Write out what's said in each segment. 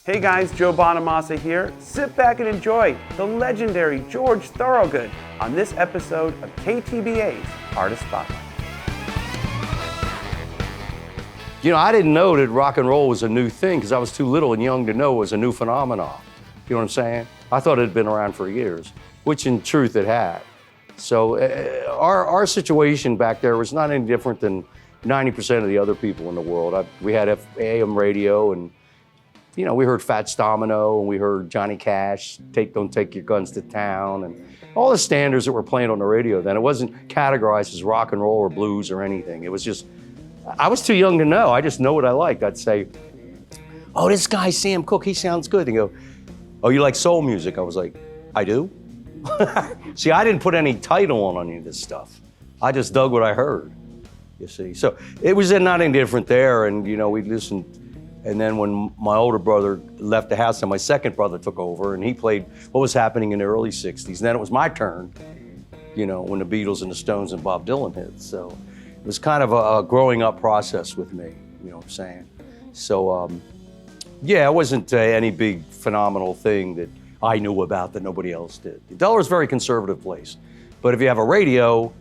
Hey guys, Joe Bonamassa here. Sit back and enjoy the legendary George Thorogood on this episode of KTBA's Artist Spotlight. You know, I didn't know that rock and roll was a new thing because I was too little and young to know it was a new phenomenon. You know what I'm saying? I thought it had been around for years, which in truth it had. So our situation back there was not any different than 90% of the other people in the world. We had AM radio, and you know, we heard Fats Domino, and we heard Johnny Cash, Don't Take Your Guns to Town, and all the standards that were playing on the radio then. It wasn't categorized as rock and roll or blues or anything. It was just, I was too young to know. I just know what I liked. I'd say, oh, this guy, Sam Cooke, he sounds good. And go, oh, you like soul music? I was like, I do? See, I didn't put any title on any of this stuff. I just dug what I heard, you see. So it was not any different there, and you know, we listened. And then when my older brother left the house and my second brother took over, and he played what was happening in the early 60s. And then it was my turn, you know, when the Beatles and the Stones and Bob Dylan hit. So it was kind of a growing up process with me, you know what I'm saying? So yeah, it wasn't any big phenomenal thing that I knew about that nobody else did. Delaware is a very conservative place. But if you have a radio,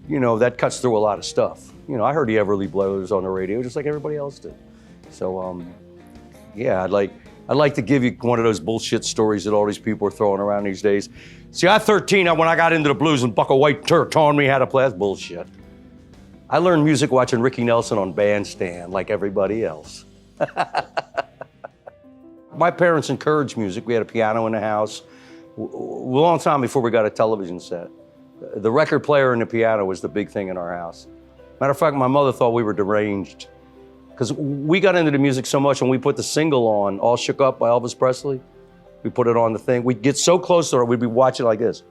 you know, that cuts through a lot of stuff. You know, I heard the Everly Brothers on the radio just like everybody else did. So, yeah, I'd like to give you one of those bullshit stories that all these people are throwing around these days. See, at 13, when I got into the blues and Bucka White taught me how to play, that's bullshit. I learned music watching Ricky Nelson on Bandstand like everybody else. My parents encouraged music. We had a piano in the house a long time before we got a television set. The record player and the piano was the big thing in our house. Matter of fact, my mother thought we were deranged, because we got into the music so much when we put the single on, All Shook Up by Elvis Presley. We put it on the thing. We'd get so close to it, we'd be watching like this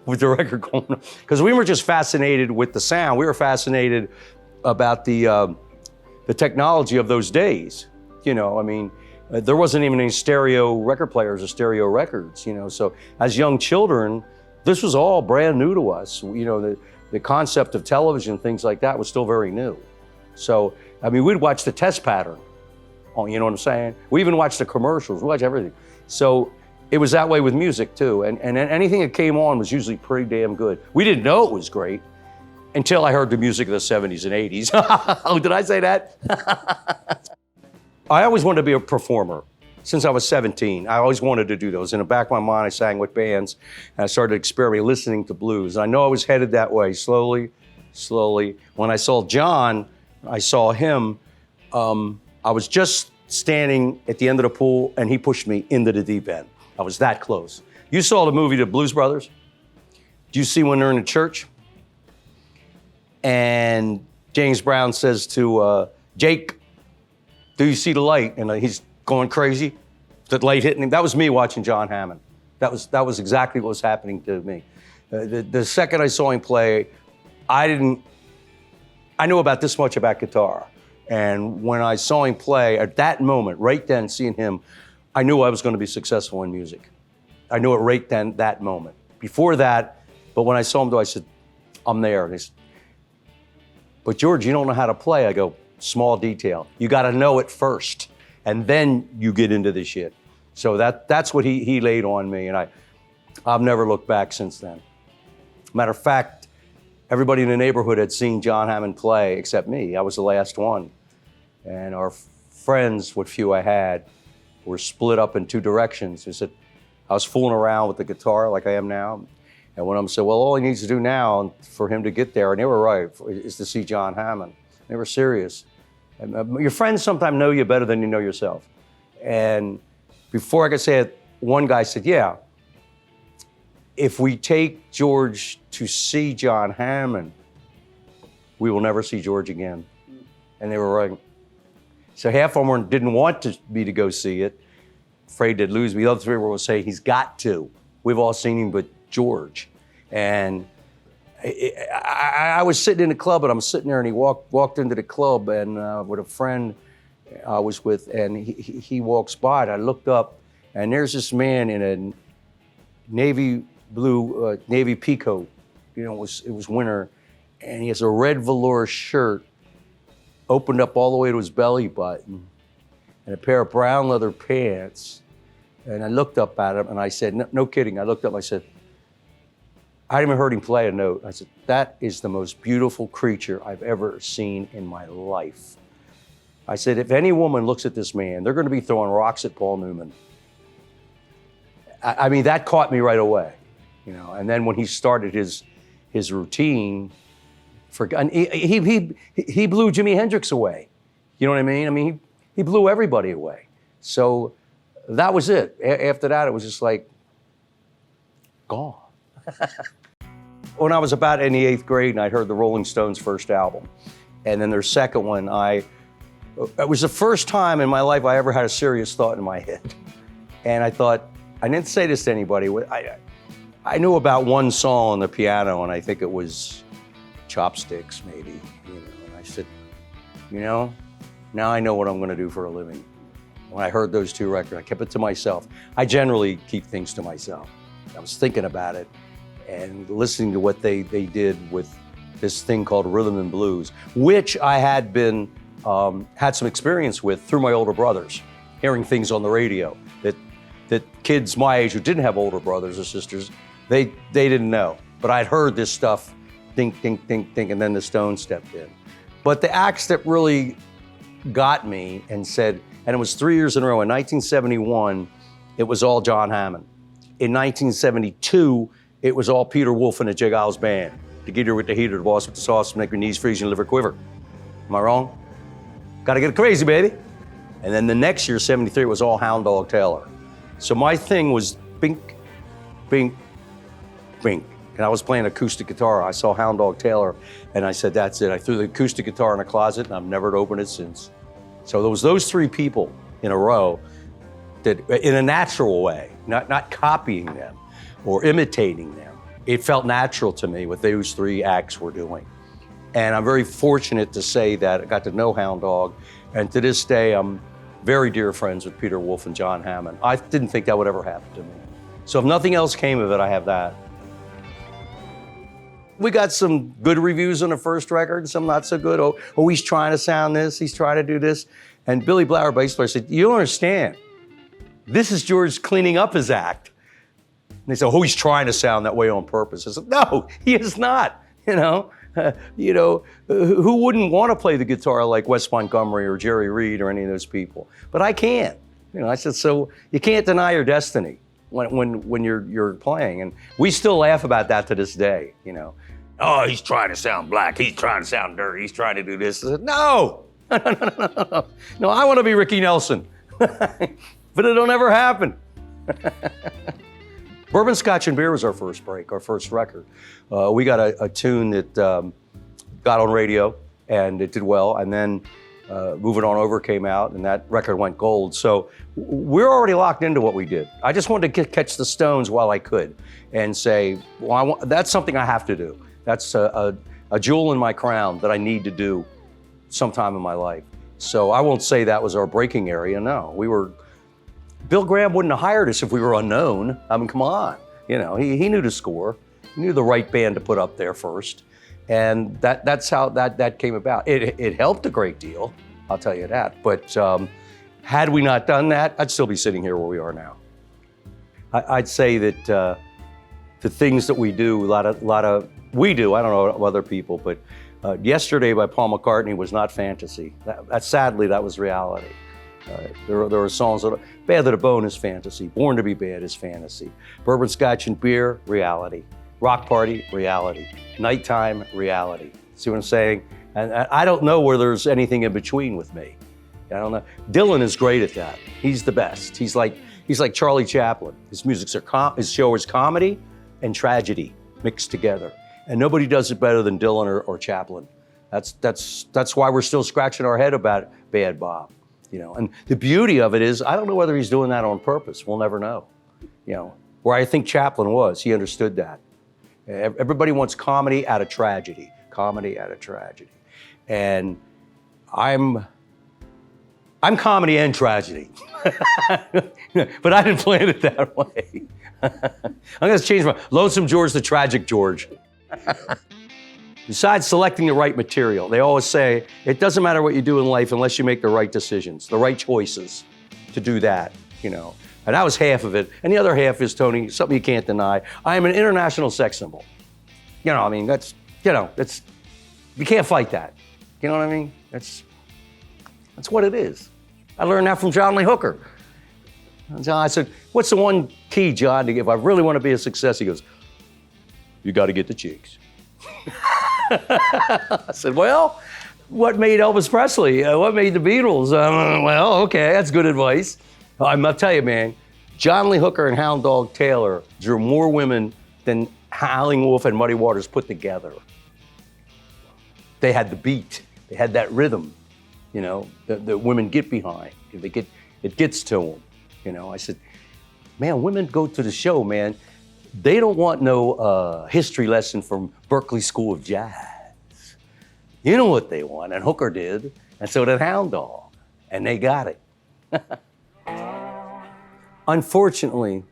with the record going on. Because we were just fascinated with the sound. We were fascinated about the technology of those days. You know, I mean, there wasn't even any stereo record players or stereo records, you know. So as young children, this was all brand new to us. You know, the concept of television, things like that was still very new. So, I mean, we'd watch the test pattern, you know what I'm saying? We even watched the commercials, we watched everything. So it was that way with music too. And anything that came on was usually pretty damn good. We didn't know it was great until I heard the music of the 70s and 80s. Oh, did I say that? I always wanted to be a performer. Since I was 17, I always wanted to do those. In the back of my mind, I sang with bands, and I started experimenting, listening to blues. And I know I was headed that way, slowly. When I saw John, I saw him, I was just standing at the end of the pool and he pushed me into the deep end. I was that close. You saw the movie, The Blues Brothers? Do you see when they're in the church? And James Brown says to Jake, do you see the light? And he's going crazy, the light hitting him. That was me watching John Hammond. That was exactly what was happening to me. The second I saw him play, I knew about this much about guitar. And when I saw him play, at that moment, right then, seeing him, I knew I was going to be successful in music. I knew it right then, that moment. Before that, but when I saw him, I said, I'm there. And he said, but George, you don't know how to play. I go, small detail. You got to know it first, and then you get into the shit. So that's what he laid on me, and I've never looked back since then. Matter of fact, everybody in the neighborhood had seen John Hammond play except me. I was the last one. And our friends, what few I had, were split up in two directions. They said, I was fooling around with the guitar like I am now. And one of them said, well, all he needs to do now for him to get there, and they were right, is to see John Hammond. They were serious. And, your friends sometimes know you better than you know yourself. And before I could say it, one guy said, yeah, if we take George to see John Hammond, we will never see George again. And they were right. So half of them didn't want me to go see it, afraid they'd lose me. The other three were saying, he's got to. We've all seen him but George. And I was sitting in the club, and I'm sitting there, and he walked into the club, and with a friend I was with, and he walks by, and I looked up, and there's this man in a navy blue, navy peacoat. You know, it was winter, and he has a red velour shirt opened up all the way to his belly button. and a pair of brown leather pants. And I looked up at him and I said, no kidding, I looked up, I said, I hadn't even heard him play a note. I said, that is the most beautiful creature I've ever seen in my life. I said, if any woman looks at this man, they're gonna be throwing rocks at Paul Newman. I mean, that caught me right away, you know. And then when he started his routine, he blew Jimi Hendrix away. You know what I mean? I mean, he blew everybody away. So that was it. After that, it was just like, gone. When I was about in the 8th grade and I'd heard the Rolling Stones' first album, and then their second one, it was the first time in my life I ever had a serious thought in my head. And I thought, I didn't say this to anybody, I knew about one song on the piano, and I think it was Chopsticks, maybe, you know. And I said, you know, now I know what I'm gonna do for a living. When I heard those 2 records, I kept it to myself. I generally keep things to myself. I was thinking about it and listening to what they did with this thing called rhythm and blues, which I had been, had some experience with through my older brothers, hearing things on the radio that kids my age who didn't have older brothers or sisters, they didn't know. But I'd heard this stuff, think, and then the Stones stepped in. But the acts that really got me and said, and it was 3 years in a row. In 1971, it was all John Hammond. In 1972, it was all Peter Wolf and the J. Giles Band. The guitar with the heater, the boss with the sauce, make your knees freeze and your liver quiver. Am I wrong? Gotta get crazy, baby. And then the next year, 73, it was all Hound Dog Taylor. So my thing was bink, bink, bink. And I was playing acoustic guitar. I saw Hound Dog Taylor, and I said, that's it. I threw the acoustic guitar in a closet, and I've never opened it since. So there was those 3 people in a row that, in a natural way, not copying them or imitating them. It felt natural to me what those 3 acts were doing. And I'm very fortunate to say that I got to know Hound Dog, and to this day, I'm very dear friends with Peter Wolf and John Hammond. I didn't think that would ever happen to me. So if nothing else came of it, I have that. We got some good reviews on the first record, some not so good. Oh, he's trying to sound this, he's trying to do this. And Billy Blower, bass player, said, you don't understand. This is George cleaning up his act. And they said, oh, he's trying to sound that way on purpose. I said, no, he is not, you know. Who wouldn't want to play the guitar like Wes Montgomery or Jerry Reed or any of those people? But I can't. You know, I said, so you can't deny your destiny when you're playing. And we still laugh about that to this day, you know. Oh, he's trying to sound black. He's trying to sound dirty. He's trying to do this. I said, no. No, I want to be Ricky Nelson. But it don't ever happen. Bourbon, Scotch, and Beer was our first break, our first record. We got a tune that got on radio, and it did well. And then Moving On Over came out, and that record went gold. So we're already locked into what we did. I just wanted to catch the Stones while I could and say, well, that's something I have to do. That's a jewel in my crown that I need to do sometime in my life. So I won't say that was our breaking area, no. Bill Graham wouldn't have hired us if we were unknown. I mean, come on. You know, he knew the score. He knew the right band to put up there first. And that's how that came about. It helped a great deal, I'll tell you that. But had we not done that, I'd still be sitting here where we are now. I'd say that the things that we do, we do, I don't know about other people, but Yesterday by Paul McCartney was not fantasy. Sadly, that was reality. There were songs that Bad to the Bone is fantasy. Born to be Bad is fantasy. Bourbon, Scotch, and Beer, reality. Rock Party, reality. Nighttime, reality. See what I'm saying? And I don't know where there's anything in between with me. I don't know. Dylan is great at that. He's the best. He's like Charlie Chaplin. His his show is comedy and tragedy mixed together. And nobody does it better than Dylan or Chaplin. That's why we're still scratching our head about Bad Bob. You know, and the beauty of it is, I don't know whether he's doing that on purpose. We'll never know. You know, where I think Chaplin was, he understood that. Everybody wants comedy out of tragedy. Comedy out of tragedy. And I'm comedy and tragedy. But I didn't plan it that way. I'm gonna change my Lonesome George to Tragic George. Besides selecting the right material, they always say, it doesn't matter what you do in life unless you make the right decisions, the right choices to do that, you know. And that was half of it. And the other half is, Tony, something you can't deny. I am an international sex symbol. You know, I mean, that's, you know, that's, you can't fight that. You know what I mean? That's what it is. I learned that from John Lee Hooker. And John, I said, what's the one key, John, if I really want to be a success? He goes, you got to get the chicks. I said, well, what made Elvis Presley? What made the Beatles? Well, okay, that's good advice. I'll tell you, man, John Lee Hooker and Hound Dog Taylor drew more women than Howling Wolf and Muddy Waters put together. They had the beat. They had that rhythm, you know, that women get behind. It gets to them, you know. I said, man, women go to the show, man. They don't want no history lesson from Berkeley School of Jazz. You know what they want, and Hooker did, and so did Hound Dog, and they got it. Unfortunately,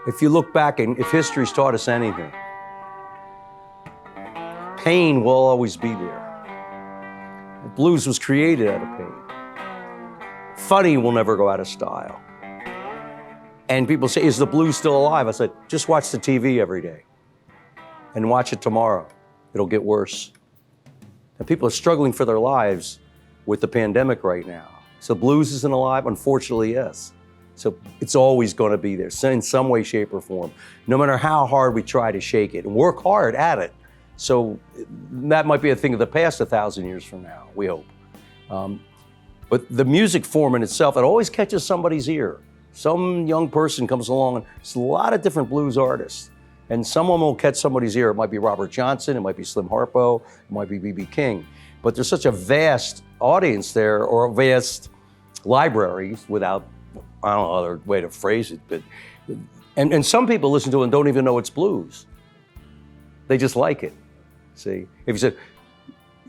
if you look back and if history's taught us anything, pain will always be there. The blues was created out of pain. Funny will never go out of style. And people say, is the blues still alive? I said, just watch the TV every day and watch it tomorrow. It'll get worse. And people are struggling for their lives with the pandemic right now. So blues isn't alive? Unfortunately, yes. So it's always going to be there in some way, shape, or form, no matter how hard we try to shake it and work hard at it. So that might be a thing of the past 1,000 years from now, we hope. But the music form in itself, it always catches somebody's ear. Some young person comes along, and there's a lot of different blues artists. And someone will catch somebody's ear. It might be Robert Johnson, it might be Slim Harpo, it might be B.B. King. But there's such a vast audience there, or a vast library, without, I don't know other way to phrase it. But and some people listen to it and don't even know it's blues. They just like it. See, if you said,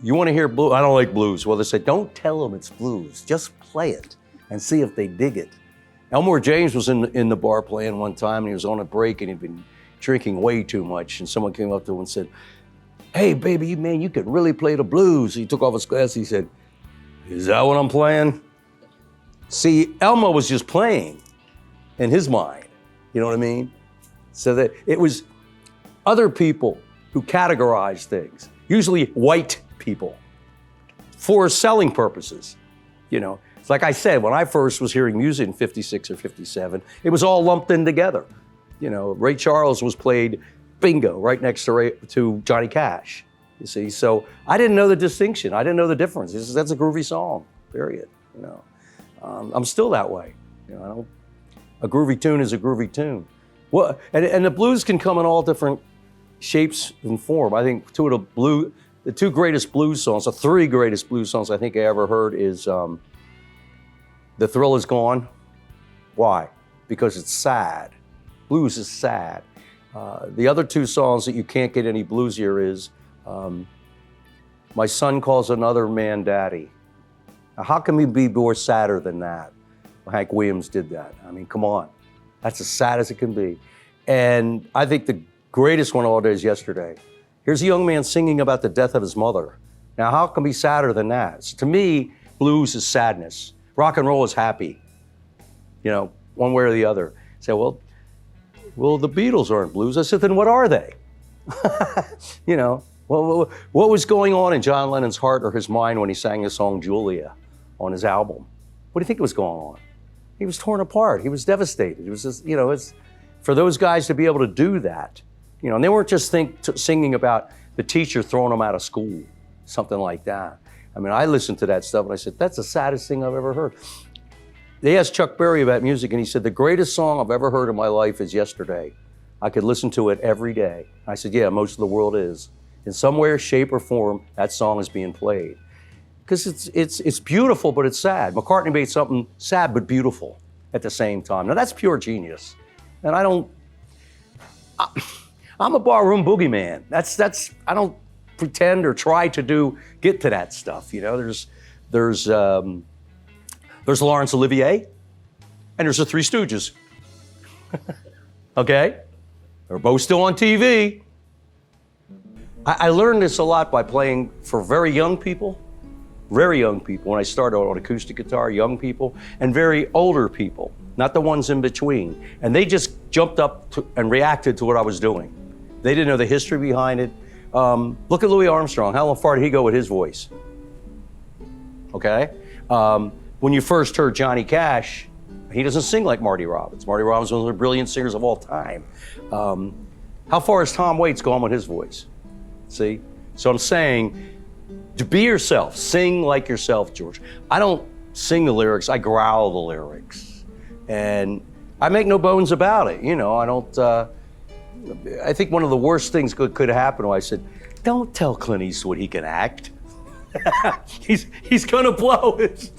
you want to hear blues? I don't like blues. Well, they say, don't tell them it's blues. Just play it and see if they dig it. Elmore James was in the bar playing one time, and he was on a break, and he'd been drinking way too much. And someone came up to him and said, hey, baby, man, you could really play the blues. He took off his glasses. He said, is that what I'm playing? See, Elmo was just playing in his mind. You know what I mean? So that it was other people who categorize things, usually white people, for selling purposes. You know, it's like I said, when I first was hearing music in 56 or 57, it was all lumped in together. You know, Ray Charles was played bingo right next to Johnny Cash, you see. So I didn't know the distinction. I didn't know the difference. That's a groovy song, period, you know. I'm still that way. You know, a groovy tune is a groovy tune. Well, and the blues can come in all different shapes and form. I think the two greatest blues songs, the three greatest blues songs I think I ever heard is The Thrill Is Gone. Why? Because it's sad. Blues is sad. The other two songs that you can't get any bluesier is My Son Calls Another Man Daddy. Now, how can we be more sadder than that? Hank Williams did that. I mean, come on. That's as sad as it can be. And I think the greatest one of all day is Yesterday. Here's a young man singing about the death of his mother. Now, how can be sadder than that? So to me, blues is sadness. Rock and roll is happy. You know, one way or the other. Say, well, the Beatles aren't blues. I said, then what are they? You know, well, what was going on in John Lennon's heart or his mind when he sang the song Julia on his album? What do you think was going on? He was torn apart. He was devastated. It was just, you know, it's for those guys to be able to do that, you know, and they weren't just singing about the teacher throwing them out of school, something like that. I mean, I listened to that stuff and I said, that's the saddest thing I've ever heard. They asked Chuck Berry about music and he said, the greatest song I've ever heard in my life is Yesterday. I could listen to it every day. I said, yeah, most of the world is. In some way, shape, or form, that song is being played. Because it's beautiful, but it's sad. McCartney made something sad but beautiful at the same time. Now that's pure genius. And I'm a barroom boogeyman. I don't pretend or try to get to that stuff. You know, there's Laurence Olivier, and there's the Three Stooges. Okay? They're both still on TV. I learned this a lot by playing for very young people, when I started on acoustic guitar, young people, and very older people, not the ones in between. And they just jumped up and reacted to what I was doing. They didn't know the history behind it. Look at Louis Armstrong. How far did he go with his voice? Okay? When you first heard Johnny Cash, he doesn't sing like Marty Robbins. Marty Robbins was one of the brilliant singers of all time. How far has Tom Waits gone with his voice? See? So I'm saying, to be yourself, sing like yourself, George. I don't sing the lyrics, I growl the lyrics. And I make no bones about it, I don't, I think one of the worst things could happen, I said, don't tell Clint Eastwood he can act. he's gonna blow it.